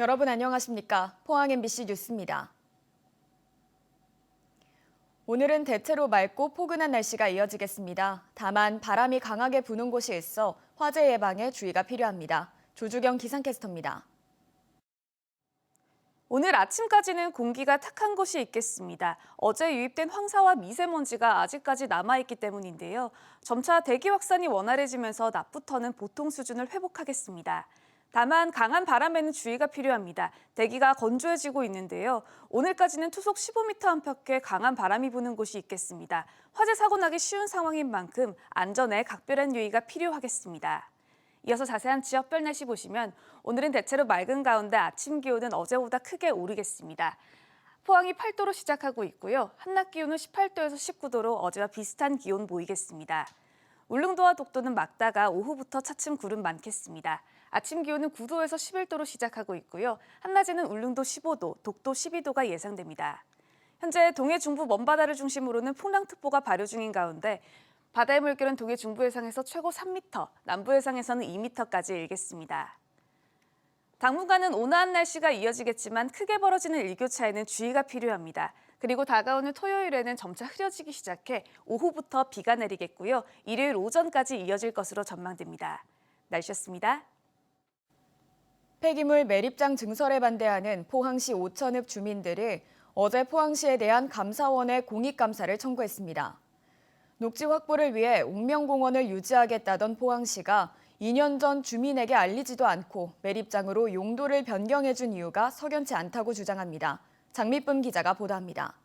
여러분 안녕하십니까? 포항 MBC 뉴스입니다. 오늘은 대체로 맑고 포근한 날씨가 이어지겠습니다. 다만 바람이 강하게 부는 곳이 있어 화재 예방에 주의가 필요합니다. 조주경 기상캐스터입니다. 오늘 아침까지는 공기가 탁한 곳이 있겠습니다. 어제 유입된 황사와 미세먼지가 아직까지 남아있기 때문인데요. 점차 대기 확산이 원활해지면서 낮부터는 보통 수준을 회복하겠습니다. 다만 강한 바람에는 주의가 필요합니다. 대기가 건조해지고 있는데요. 오늘까지는 투속 15m 안팎의 강한 바람이 부는 곳이 있겠습니다. 화재 사고 나기 쉬운 상황인 만큼 안전에 각별한 유의가 필요하겠습니다. 이어서 자세한 지역별 날씨 보시면 오늘은 대체로 맑은 가운데 아침 기온은 어제보다 크게 오르겠습니다. 포항이 8도로 시작하고 있고요. 한낮 기온은 18도에서 19도로 어제와 비슷한 기온 보이겠습니다. 울릉도와 독도는 맑다가 오후부터 차츰 구름 많겠습니다. 아침 기온은 9도에서 11도로 시작하고 있고요. 한낮에는 울릉도 15도, 독도 12도가 예상됩니다. 현재 동해 중부 먼바다를 중심으로는 풍랑특보가 발효 중인 가운데 바다의 물결은 동해 중부 해상에서 최고 3m, 남부 해상에서는 2m까지 일겠습니다. 당분간은 온화한 날씨가 이어지겠지만 크게 벌어지는 일교차에는 주의가 필요합니다. 그리고 다가오는 토요일에는 점차 흐려지기 시작해 오후부터 비가 내리겠고요. 일요일 오전까지 이어질 것으로 전망됩니다. 날씨였습니다. 폐기물 매립장 증설에 반대하는 포항시 오천읍 주민들이 어제 포항시에 대한 감사원에 공익감사를 청구했습니다. 녹지 확보를 위해 옥명공원을 유지하겠다던 포항시가 2년 전 주민에게 알리지도 않고 매립장으로 용도를 변경해준 이유가 석연치 않다고 주장합니다. 장미쁨 기자가 보도합니다.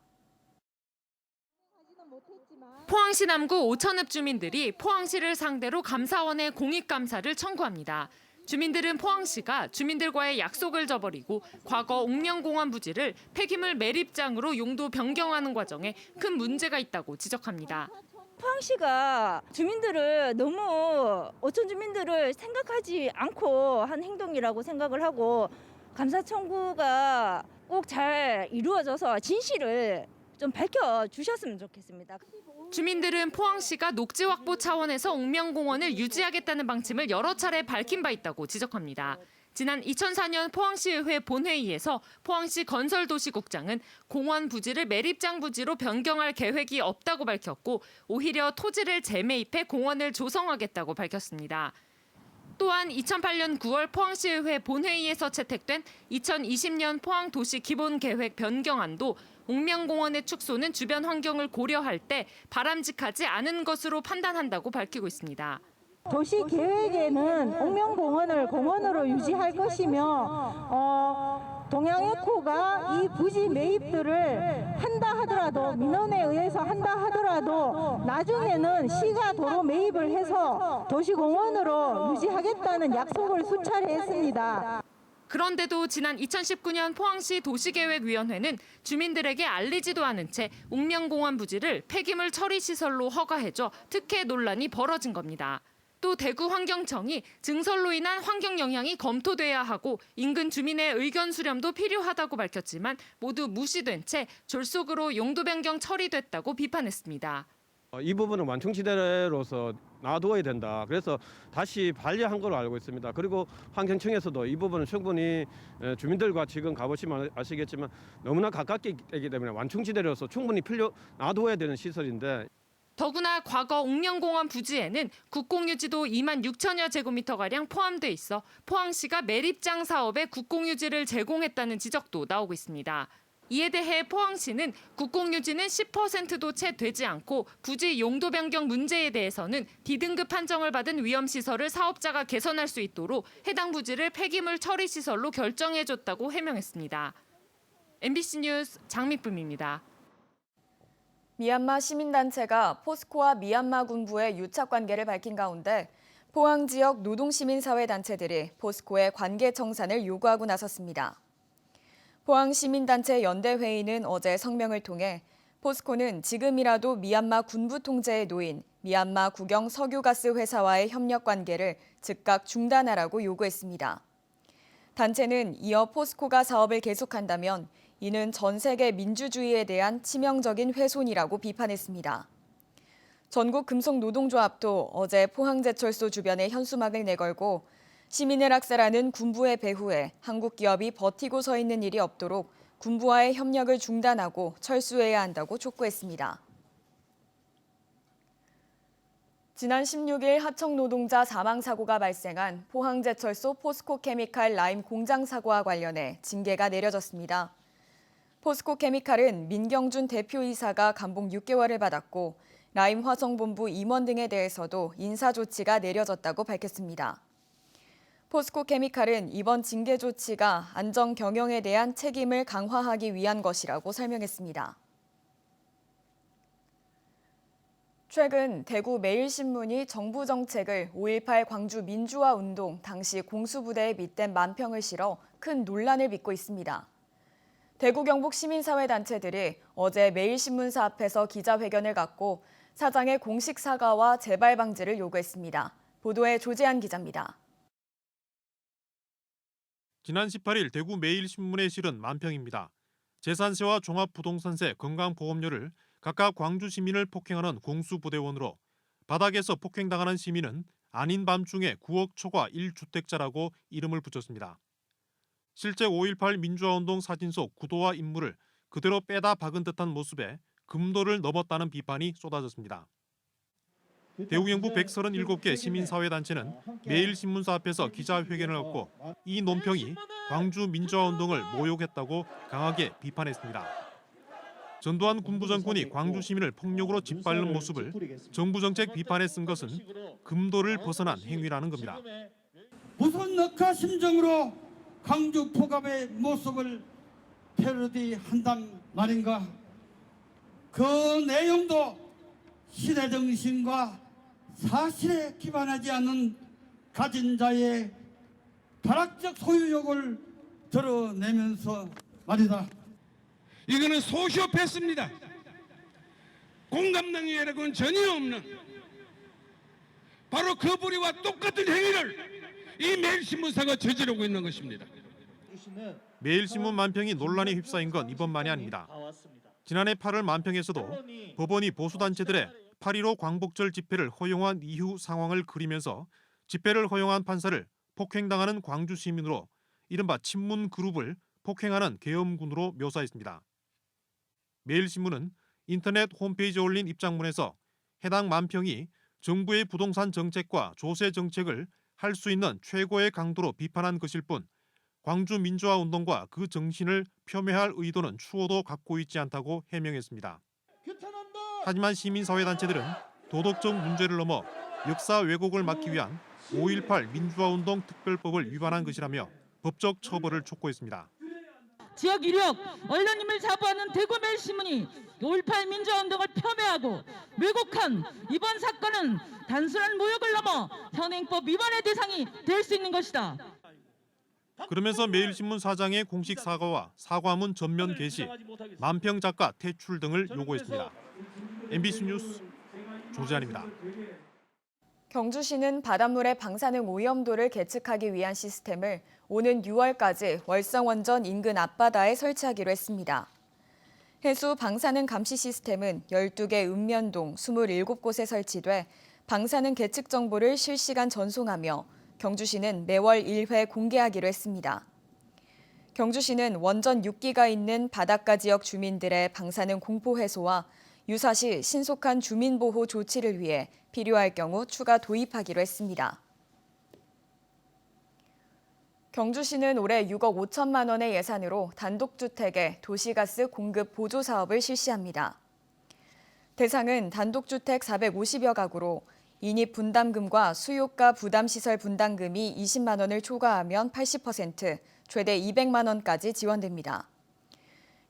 포항시 남구 오천읍 주민들이 포항시를 상대로 감사원에 공익감사를 청구합니다. 주민들은 포항시가 주민들과의 약속을 저버리고 과거 옥명공원 부지를 폐기물 매립장으로 용도 변경하는 과정에 큰 문제가 있다고 지적합니다. 포항시가 주민들을 너무 어촌 주민들을 생각하지 않고 한 행동이라고 생각을 하고 감사 청구가 꼭 잘 이루어져서 진실을 좀 밝혀주셨으면 좋겠습니다. 주민들은 포항시가 녹지 확보 차원에서 옥명공원을 유지하겠다는 방침을 여러 차례 밝힌 바 있다고 지적합니다. 지난 2004년 포항시의회 본회의에서 포항시 건설도시국장은 공원 부지를 매립장 부지로 변경할 계획이 없다고 밝혔고 오히려 토지를 재매입해 공원을 조성하겠다고 밝혔습니다. 또한 2008년 9월 포항시의회 본회의에서 채택된 2020년 포항도시기본계획 변경안도 옥명공원의 축소는 주변 환경을 고려할 때 바람직하지 않은 것으로 판단한다고 밝히고 있습니다. 도시 계획에는 옥명공원을 공원으로 유지할 것이며 동양에코가 이 부지 매입들을 한다 하더라도 민원에 의해서 한다 하더라도 나중에는 시가 도로 매입을 해서 도시공원으로 유지하겠다는 약속을 수차례 했습니다. 그런데도 지난 2019년 포항시 도시계획위원회는 주민들에게 알리지도 않은 채 옥명공원 부지를 폐기물 처리 시설로 허가해줘 특혜 논란이 벌어진 겁니다. 또 대구환경청이 증설로 인한 환경 영향이 검토돼야 하고 인근 주민의 의견 수렴도 필요하다고 밝혔지만 모두 무시된 채 졸속으로 용도 변경 처리됐다고 비판했습니다. 이 부분은 완충지대로서 놔두어야 된다. 그래서 다시 반려한 걸로 알고 있습니다. 그리고 환경청에서도 이 부분은 충분히 주민들과 지금 가보시면 아시겠지만 너무나 가깝게 있기 때문에 완충지대로서 충분히 놔두어야 되는 시설인데 더구나 과거 옥명공원 부지에는 국공유지도 2만 6천여 제곱미터가량 포함돼 있어 포항시가 매립장 사업에 국공유지를 제공했다는 지적도 나오고 있습니다. 이에 대해 포항시는 국공유지는 10%도 채 되지 않고 부지 용도 변경 문제에 대해서는 D등급 판정을 받은 위험시설을 사업자가 개선할 수 있도록 해당 부지를 폐기물 처리 시설로 결정해줬다고 해명했습니다. MBC 뉴스 장미쁨입니다. 미얀마 시민단체가 포스코와 미얀마 군부의 유착관계를 밝힌 가운데 포항 지역 노동시민사회단체들이 포스코의 관계 청산을 요구하고 나섰습니다. 포항 시민단체 연대회의는 어제 성명을 통해 포스코는 지금이라도 미얀마 군부 통제에 놓인 미얀마 국영 석유가스 회사와의 협력 관계를 즉각 중단하라고 요구했습니다. 단체는 이어 포스코가 사업을 계속한다면 이는 전 세계 민주주의에 대한 치명적인 훼손이라고 비판했습니다. 전국금속노동조합도 어제 포항제철소 주변에 현수막을 내걸고 시민을 학살하는 군부의 배후에 한국 기업이 버티고 서 있는 일이 없도록 군부와의 협력을 중단하고 철수해야 한다고 촉구했습니다. 지난 16일 하청 노동자 사망 사고가 발생한 포항제철소 포스코케미칼 라임 공장 사고와 관련해 징계가 내려졌습니다. 포스코케미칼은 민경준 대표이사가 감봉 6개월을 받았고 라임 화성본부 임원 등에 대해서도 인사 조치가 내려졌다고 밝혔습니다. 포스코케미칼은 이번 징계 조치가 안전 경영에 대한 책임을 강화하기 위한 것이라고 설명했습니다. 최근 대구 매일신문이 정부 정책을 5.18 광주 민주화 운동 당시 공수부대에 밑댄 만평을 실어 큰 논란을 빚고 있습니다. 대구 경북 시민사회단체들이 어제 매일신문사 앞에서 기자회견을 갖고 사장의 공식 사과와 재발 방지를 요구했습니다. 보도에 조재한 기자입니다. 지난 18일 대구 매일신문에 실은 만평입니다. 재산세와 종합부동산세, 건강보험료를 각각 광주 시민을 폭행하는 공수부대원으로 바닥에서 폭행당하는 시민은 아닌 밤중에 9억 초과 1주택자라고 이름을 붙였습니다. 실제 5.18 민주화운동 사진 속 구도와 인물을 그대로 빼다 박은 듯한 모습에 금도를 넘었다는 비판이 쏟아졌습니다. 대구 경북 137개 시민사회단체는 매일신문사 앞에서 기자회견을 갖고 이 논평이 광주 민주화운동을 모욕했다고 강하게 비판했습니다. 전두환 군부 정권이 광주 시민을 폭력으로 짓밟는 모습을 정부 정책 비판에 쓴 것은 금도를 벗어난 행위라는 겁니다. 무슨 억하 심정으로 광주 포갑의 모습을 패러디한단 말인가? 그 내용도 시대 정신과 사실에 기반하지 않는 가진 자의 발악적 소유욕을 드러내면서 말이다. 이거는 소시오패스입니다. 공감 능력이라고는 전혀 없는 바로 그 부류와 똑같은 행위를 이 매일신문사가 저지르고 있는 것입니다. 매일신문 만평이 논란에 휩싸인 건 이번만이 아닙니다. 지난해 8월 만평에서도 법원이 보수단체들의 8.15 광복절 집회를 허용한 이후 상황을 그리면서 집회를 허용한 판사를 폭행당하는 광주 시민으로 이른바 친문 그룹을 폭행하는 계엄군으로 묘사했습니다. 매일신문은 인터넷 홈페이지에 올린 입장문에서 해당 만평이 정부의 부동산 정책과 조세 정책을 할 수 있는 최고의 강도로 비판한 것일 뿐 광주 민주화 운동과 그 정신을 폄훼할 의도는 추호도 갖고 있지 않다고 해명했습니다. 하지만 시민사회단체들은 도덕적 문제를 넘어 역사 왜곡을 막기 위한 5.18 민주화운동 특별법을 위반한 것이라며 법적 처벌을 촉구했습니다. 지역 유력 언론인을 자부하는 대구 매일신문이 5.18 민주화운동을 폄훼하고 왜곡한 이번 사건은 단순한 모욕을 넘어 현행법 위반의 대상이 될 수 있는 것이다. 그러면서 매일신문 사장의 공식 사과와 사과문 전면 게시, 만평 작가 퇴출 등을 요구했습니다. MBC 뉴스 조재환입니다. 경주시는 바닷물의 방사능 오염도를 계측하기 위한 시스템을 오는 6월까지 월성원전 인근 앞바다에 설치하기로 했습니다. 해수 방사능 감시 시스템은 12개 읍면동 27곳에 설치돼 방사능 계측 정보를 실시간 전송하며 경주시는 매월 1회 공개하기로 했습니다. 경주시는 원전 6기가 있는 바닷가 지역 주민들의 방사능 공포 해소와 유사시 신속한 주민보호 조치를 위해 필요할 경우 추가 도입하기로 했습니다. 경주시는 올해 6억 5천만 원의 예산으로 단독주택에 도시가스 공급 보조 사업을 실시합니다. 대상은 단독주택 450여 가구로 인입 분담금과 수요가 부담시설 분담금이 20만 원을 초과하면 80%, 최대 200만 원까지 지원됩니다.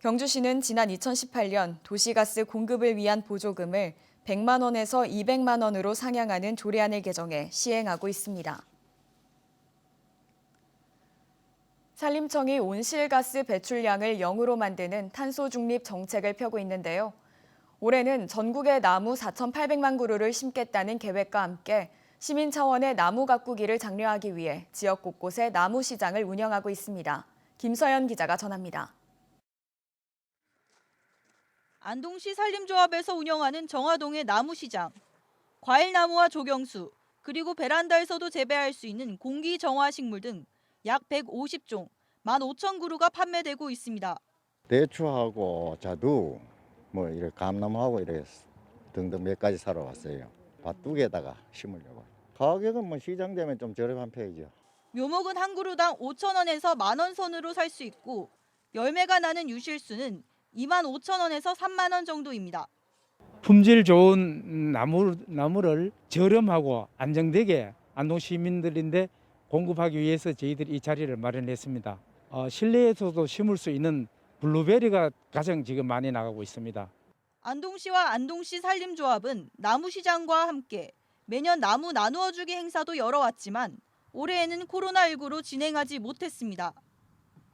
경주시는 지난 2018년 도시가스 공급을 위한 보조금을 100만 원에서 200만 원으로 상향하는 조례안을 개정해 시행하고 있습니다. 산림청이 온실가스 배출량을 0으로 만드는 탄소 중립 정책을 펴고 있는데요. 올해는 전국에 나무 4,800만 그루를 심겠다는 계획과 함께 시민 차원의 나무 가꾸기를 장려하기 위해 지역 곳곳에 나무 시장을 운영하고 있습니다. 김서연 기자가 전합니다. 안동시 산림조합에서 운영하는 정화동의 나무시장. 과일나무와 조경수, 그리고 베란다에서도 재배할 수 있는 공기 정화 식물 등 약 150종, 15,000그루가 판매되고 있습니다. 대추하고 자두, 뭐 이렇게 감나무하고 이렇게 등등 몇 가지 사러 왔어요. 밭 2개에다가 심으려고. 가격은 뭐 시장 되면 좀 저렴한 편이죠. 묘목은 한 그루당 5,000원에서 10,000원 선으로 살 수 있고 열매가 나는 유실수는 25,000원에서 30,000원 정도입니다. 품질 좋은 나무를 저렴하고 안정되게 안동 시민들인데 공급하기 위해서 저희들이 이 자리를 마련했습니다. 실내에서도 심을 수 있는 블루베리가 가장 지금 많이 나가고 있습니다. 안동시와 안동시 산림조합은 나무시장과 함께 매년 나무 나누어주기 행사도 열어왔지만 올해에는 코로나19로 진행하지 못했습니다.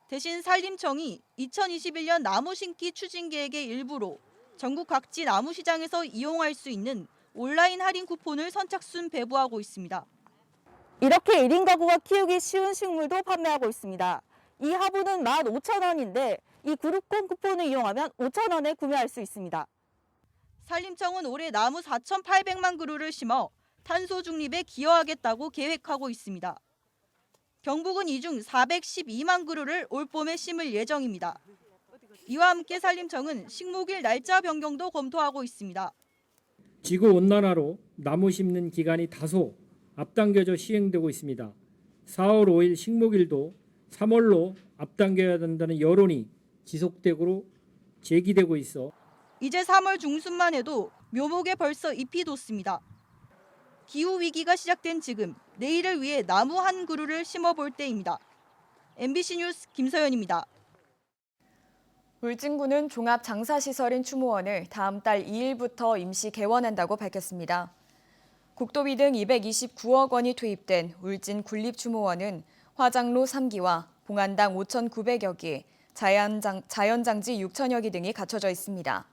대신 산림청이 2021년 나무 심기 추진 계획의 일부로 전국 각지 나무시장에서 이용할 수 있는 온라인 할인 쿠폰을 선착순 배부하고 있습니다. 이렇게 1인 가구가 키우기 쉬운 식물도 판매하고 있습니다. 이 화분은 15,000원인데 이 그룹권 쿠폰을 이용하면 5,000원에 구매할 수 있습니다. 산림청은 올해 나무 4,800만 그루를 심어 탄소 중립에 기여하겠다고 계획하고 있습니다. 경북은 이 중 412만 그루를 올봄에 심을 예정입니다. 이와 함께 산림청은 식목일 날짜 변경도 검토하고 있습니다. 지구온난화로 나무 심는 기간이 다소 앞당겨져 시행되고 있습니다. 4월 5일 식목일도 3월로 앞당겨야 된다는 여론이 지속적으로 제기되고 있어 이제 3월 중순만 해도 묘목에 벌써 잎이 돋습니다. 기후위기가 시작된 지금 내일을 위해 나무 한 그루를 심어볼 때입니다. MBC 뉴스 김서연입니다. 울진군은 종합장사시설인 추모원을 다음 달 2일부터 임시 개원한다고 밝혔습니다. 국도비 등 229억 원이 투입된 울진 군립추모원은 화장로 3기와 봉안당 5,900여 기, 자연장지 6천여 기 등이 갖춰져 있습니다.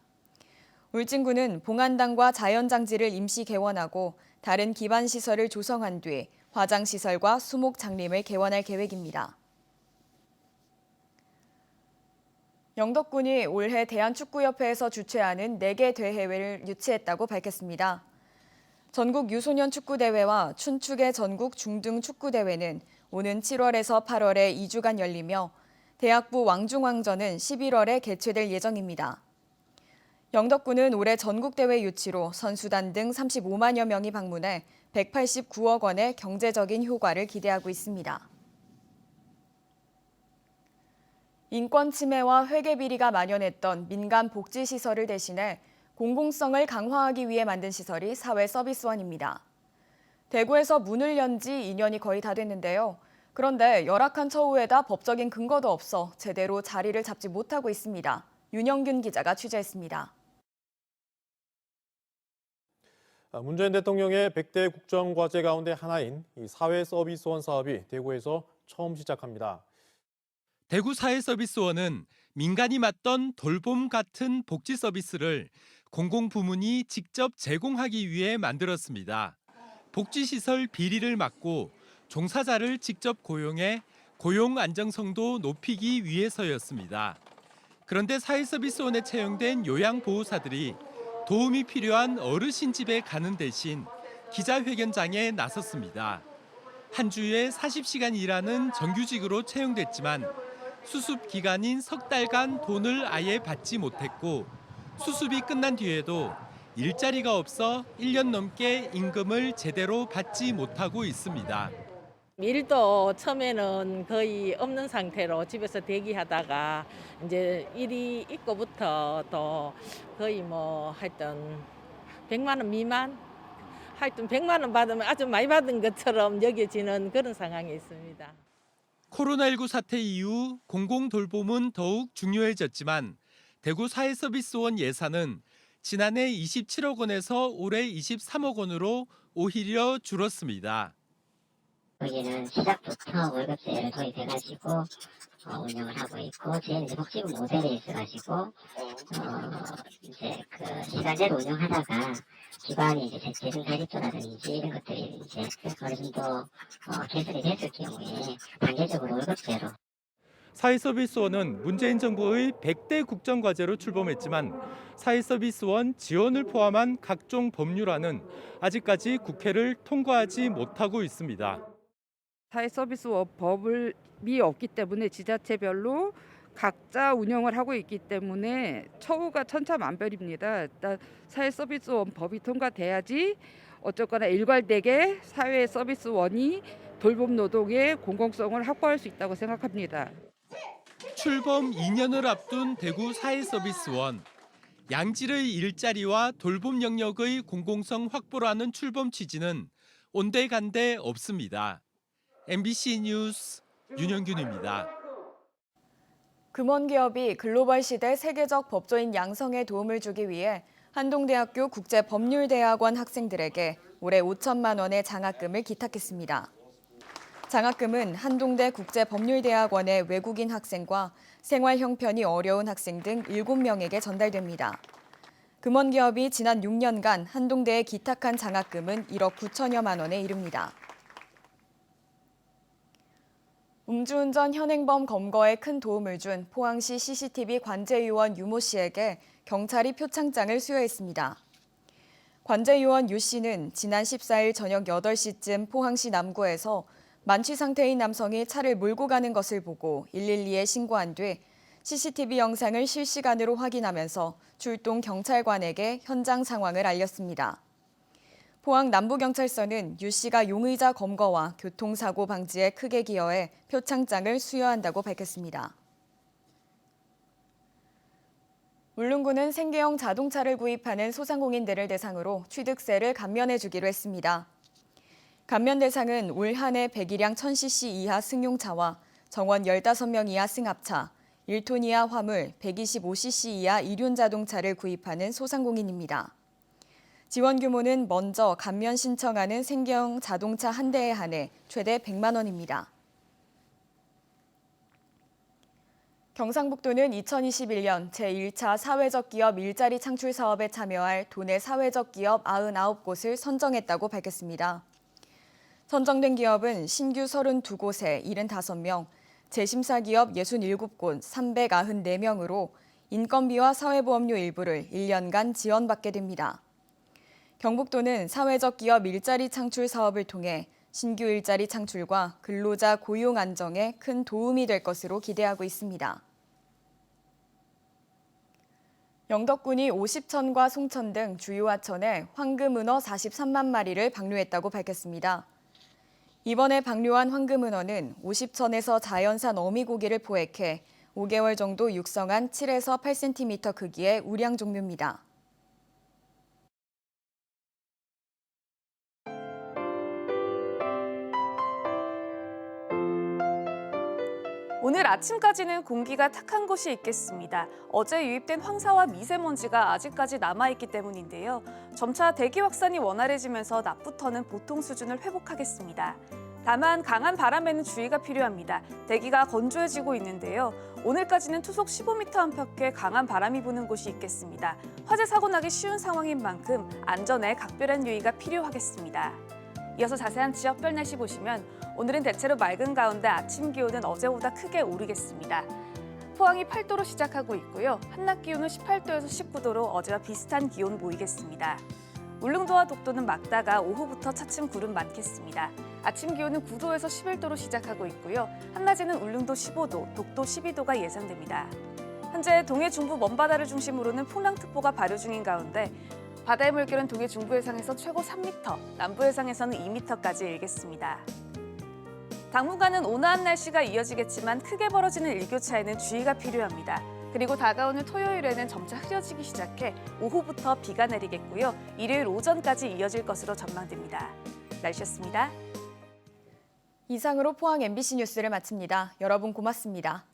울진군은 봉안당과 자연장지를 임시 개원하고 다른 기반시설을 조성한 뒤 화장시설과 수목장림을 개원할 계획입니다. 영덕군이 올해 대한축구협회에서 주최하는 4개 대회를 유치했다고 밝혔습니다. 전국 유소년 축구대회와 춘축의 전국 중등 축구대회는 오는 7월에서 8월에 2주간 열리며 대학부 왕중왕전은 11월에 개최될 예정입니다. 영덕군은 올해 전국대회 유치로 선수단 등 35만여 명이 방문해 189억 원의 경제적인 효과를 기대하고 있습니다. 인권 침해와 회계 비리가 만연했던 민간 복지시설을 대신해 공공성을 강화하기 위해 만든 시설이 사회서비스원입니다. 대구에서 문을 연 지 2년이 거의 다 됐는데요. 그런데 열악한 처우에다 법적인 근거도 없어 제대로 자리를 잡지 못하고 있습니다. 윤영균 기자가 취재했습니다. 문재인 대통령의 100대 국정과제 가운데 하나인 이 사회서비스원 사업이 대구에서 처음 시작합니다. 대구 사회서비스원은 민간이 맡던 돌봄 같은 복지 서비스를 공공부문이 직접 제공하기 위해 만들었습니다. 복지시설 비리를 막고 종사자를 직접 고용해 고용 안정성도 높이기 위해서였습니다. 그런데 사회서비스원에 채용된 요양보호사들이 도움이 필요한 어르신 집에 가는 대신 기자회견장에 나섰습니다. 한 주에 40시간 일하는 정규직으로 채용됐지만 수습 기간인 석 달간 돈을 아예 받지 못했고 수습이 끝난 뒤에도 일자리가 없어 1년 넘게 임금을 제대로 받지 못하고 있습니다. 일도 처음에는 거의 없는 상태로 집에서 대기하다가 이제 일이 있고부터 또 거의 뭐 하여튼 100만 원 미만 하여튼 100만 원 받으면 아주 많이 받은 것처럼 여겨지는 그런 상황이 있습니다. 코로나19 사태 이후 공공돌봄은 더욱 중요해졌지만 대구 사회서비스원 예산은 지난해 27억 원에서 올해 23억 원으로 오히려 줄었습니다. 여기는 시작부터 월급제를 도입해가지고 운영을 하고 있고 저희는 이제 복지부 모델에 있어가지고 이제 그 시간제로 운영하다가 기반이 이제 재정자립조라든지 이런 것들이 이제 어느 정도 개선이 됐을 경우에 단계적으로 월급제로. 사회서비스원은 문재인 정부의 100대 국정과제로 출범했지만 사회서비스원 지원을 포함한 각종 법률안은 아직까지 국회를 통과하지 못하고 있습니다. 사회서비스원 법이 없기 때문에 지자체별로 각자 운영을 하고 있기 때문에 처우가 천차만별입니다. 일단 사회서비스원 법이 통과돼야지 어쨌거나 일괄되게 사회서비스원이 돌봄 노동의 공공성을 확보할 수 있다고 생각합니다. 출범 2년을 앞둔 대구 사회서비스원. 양질의 일자리와 돌봄 영역의 공공성 확보라는 출범 취지는 온데간데 없습니다. MBC 뉴스 윤영균입니다. 금원기업이 글로벌 시대 세계적 법조인 양성에 도움을 주기 위해 한동대학교 국제법률대학원 학생들에게 올해 5천만 원의 장학금을 기탁했습니다. 장학금은 한동대 국제법률대학원의 외국인 학생과 생활 형편이 어려운 학생 등 7명에게 전달됩니다. 금원기업이 지난 6년간 한동대에 기탁한 장학금은 1억 9천여만 원에 이릅니다. 음주운전 현행범 검거에 큰 도움을 준 포항시 CCTV 관제요원 유모 씨에게 경찰이 표창장을 수여했습니다. 관제요원 유 씨는 지난 14일 저녁 8시쯤 포항시 남구에서 만취 상태인 남성이 차를 몰고 가는 것을 보고 112에 신고한 뒤 CCTV 영상을 실시간으로 확인하면서 출동 경찰관에게 현장 상황을 알렸습니다. 포항 남부경찰서는 유 씨가 용의자 검거와 교통사고 방지에 크게 기여해 표창장을 수여한다고 밝혔습니다. 울릉군은 생계형 자동차를 구입하는 소상공인들을 대상으로 취득세를 감면해주기로 했습니다. 감면 대상은 올 한 해 배기량 1000cc 이하 승용차와 정원 15명 이하 승합차, 1톤 이하 화물, 125cc 이하 이륜 자동차를 구입하는 소상공인입니다. 지원 규모는 먼저 감면 신청하는 생계형 자동차 한 대에 한해 최대 100만 원입니다. 경상북도는 2021년 제1차 사회적 기업 일자리 창출 사업에 참여할 도내 사회적 기업 99곳을 선정했다고 밝혔습니다. 선정된 기업은 신규 32곳에 75명, 재심사 기업 67곳 394명으로 인건비와 사회보험료 일부를 1년간 지원받게 됩니다. 경북도는 사회적 기업 일자리 창출 사업을 통해 신규 일자리 창출과 근로자 고용 안정에 큰 도움이 될 것으로 기대하고 있습니다. 영덕군이 오십천과 송천 등 주요 하천에 황금은어 43만 마리를 방류했다고 밝혔습니다. 이번에 방류한 황금은어는 오십천에서 자연산 어미고기를 포획해 5개월 정도 육성한 7에서 8cm 크기의 우량 종류입니다. 오늘 아침까지는 공기가 탁한 곳이 있겠습니다. 어제 유입된 황사와 미세먼지가 아직까지 남아있기 때문인데요. 점차 대기 확산이 원활해지면서 낮부터는 보통 수준을 회복하겠습니다. 다만 강한 바람에는 주의가 필요합니다. 대기가 건조해지고 있는데요. 오늘까지는 투속 15m 안팎의 강한 바람이 부는 곳이 있겠습니다. 화재 사고 나기 쉬운 상황인 만큼 안전에 각별한 유의가 필요하겠습니다. 이어서 자세한 지역별 날씨 보시면 오늘은 대체로 맑은 가운데 아침 기온은 어제보다 크게 오르겠습니다. 포항이 8도로 시작하고 있고요. 한낮 기온은 18도에서 19도로 어제와 비슷한 기온 보이겠습니다. 울릉도와 독도는 맑다가 오후부터 차츰 구름 많겠습니다. 아침 기온은 9도에서 11도로 시작하고 있고요. 한낮에는 울릉도 15도, 독도 12도가 예상됩니다. 현재 동해 중부 먼바다를 중심으로는 풍랑특보가 발효 중인 가운데 바다의 물결은 동해 중부 해상에서 최고 3m, 남부 해상에서는 2m까지 일겠습니다. 당분간은 온화한 날씨가 이어지겠지만 크게 벌어지는 일교차에는 주의가 필요합니다. 그리고 다가오는 토요일에는 점차 흐려지기 시작해 오후부터 비가 내리겠고요. 일요일 오전까지 이어질 것으로 전망됩니다. 날씨였습니다. 이상으로 포항 MBC 뉴스를 마칩니다. 여러분 고맙습니다.